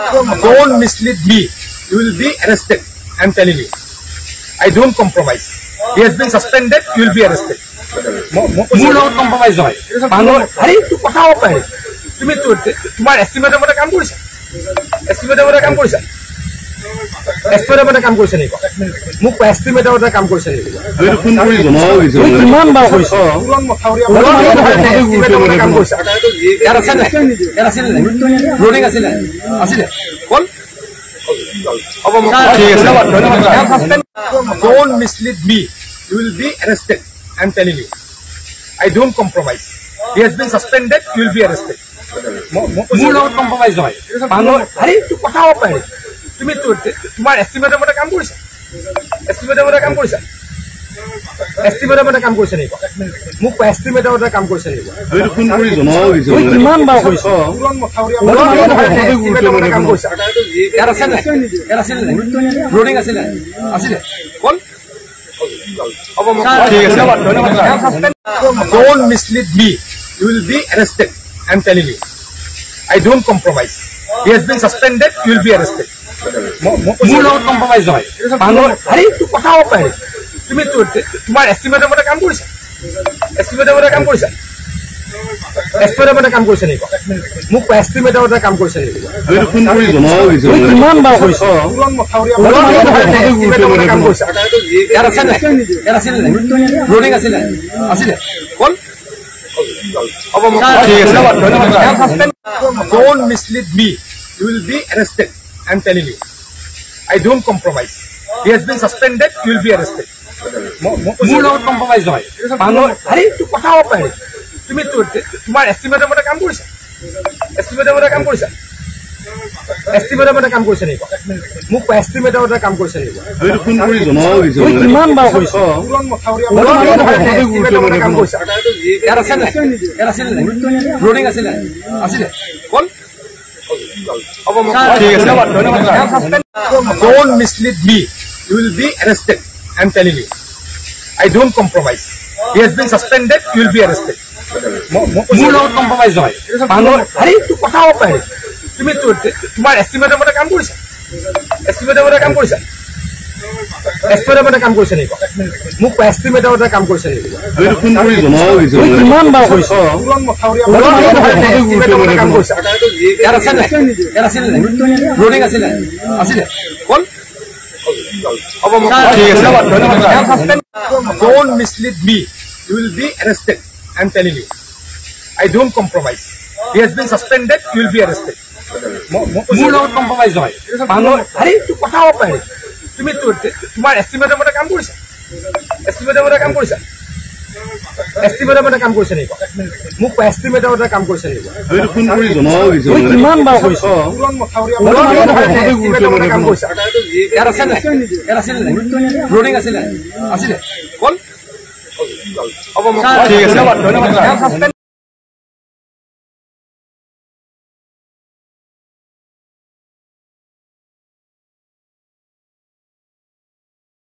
Don't mislead me. You will be arrested. I'm telling you. I don't compromise. He has been suspended. You will be arrested. More not compromise. Hari tu কথা হ'ব পাৰে তুমি তোমাৰ এস্টিমেটৰ মতে কাম কৰিছা এস্টিমেটৰ মতে কাম কৰিছা এস্টিমেটৰ মতে কাম কৰিছা নেকি মোক এস্টিমেটৰ মতে কাম কৰিছা নেকি দুই ফোন কৰি জনাও হৈছে কিমান বাৰ কৰিছা পুৰণ মথাউৰিয়া এস্টিমেটৰ মতে কাম কৰিছা ইয়াৰ আছে নে ইয়াৰ আছে নে ৰোডিং আছে নে আছিল কোন হ'ব ঠিক আছে ধন্যবাদ don't mislead me you will be arrested I'm telling you I don't compromise he has been suspended you will be arrested more not compromise hoy hari tu কথা হ'ব পাৰে তুমি তোমাৰ এস্টিমেটৰ মতে কাম কৰিছা এস্টিমেটৰ মতে কাম কৰিছা এস্টিমেটৰ মতে কাম কৰিছা নেকি মোক এস্টিমেটৰ মতে কাম কৰিছা নেকি দুই ফোন কৰি জনাও হৈছে কিমান বাৰ কৰিছা পুৰণ মথাউৰিয়া এস্টিমেটৰ মতে কাম কৰিছা ইয়াৰ আছে নে ইয়াৰ আছে নে ৰোডিং আছে নে আছিল কোন হ'ব ঠিক আছে ধন্যবাদ don't mislead me you will be arrested I'm telling you I don't compromise he has been suspended you will be arrested more not compromise hoy hari tu কথা হ'ব পাৰে তুমি তোমাৰ এস্টিমেটৰ মতে কাম কৰিছা এস্টিমেটৰ মতে কাম কৰিছা এস্টিমেটৰ মতে কাম কৰিছা নেকি মোক এস্টিমেটৰ মতে কাম কৰিছা নেকি দুই ফোন কৰি জনাও হৈছে কিমান বাৰ কৰিছা পুৰণ মথাউৰিয়া এস্টিমেটৰ মতে কাম কৰিছা ইয়াৰ আছে নে ইয়াৰ আছে নে ৰোডিং আছে নে আছিল কোন হ'ব ঠিক আছে ধন্যবাদ don't mislead me you will be arrested I'm telling you I don't compromise he has been suspended you will be arrested more not compromise hoy hari tu কথা হ'ব পাৰে তুমি তোমাৰ এস্টিমেটৰ মতে কাম কৰিছা এস্টিমেটৰ মতে কাম কৰিছা এস্টিমেটৰ মতে কাম কৰিছা নেকি মোক এস্টিমেটৰ মতে কাম কৰিছা নেকি দুই ফোন কৰি জনাও হৈছে কিমান বাৰ কৰিছা পুৰণ মথাউৰিয়া এস্টিমেটৰ মতে কাম কৰিছা ইয়াৰ আছে নে ইয়াৰ আছে নে ৰোডিং আছে নে আছিল কোন হ'ব ঠিক আছে ধন্যবাদ don't mislead me you will be arrested I'm telling you I don't compromise he has been suspended you will be arrested more not compromise hoy hari tu কথা হ'ব পাৰে তুমি তোমাৰ এস্টিমেটৰ মতে কাম কৰিছা এস্টিমেটৰ মতে কাম কৰিছা এস্টিমেটৰ মতে কাম কৰিছা নেকি মোক এস্টিমেটৰ মতে কাম কৰিছা নেকি দুই ফোন কৰি জনাও হৈছে কিমান বাৰ কৰিছা পুৰণ মথাউৰিয়া এস্টিমেটৰ মতে কাম কৰিছা ইয়াৰ আছে নে ইয়াৰ আছে নে ৰোডিং আছে নে আছিল কোন হ'ব ঠিক আছে ধন্যবাদ don't mislead me you will be arrested I'm telling you I don't compromise he has been suspended you will be arrested more not compromise hoy hari tu কথা হ'ব পাৰে তুমি তোমাৰ এস্টিমেটৰ মতে কাম কৰিছা এস্টিমেটৰ মতে কাম কৰিছা এস্টিমেটৰ মতে কাম কৰিছা নেকি মোক এস্টিমেটৰ মতে কাম কৰিছা নেকি দুই ফোন কৰি জনাও হৈছে কিমান বাৰ কৰিছা পুৰণ মথাউৰিয়া এস্টিমেটৰ মতে কাম কৰিছা ইয়াৰ আছে নে ইয়াৰ আছে নে ৰোডিং আছে নে আছিল কোন হ'ব ঠিক আছে ধন্যবাদ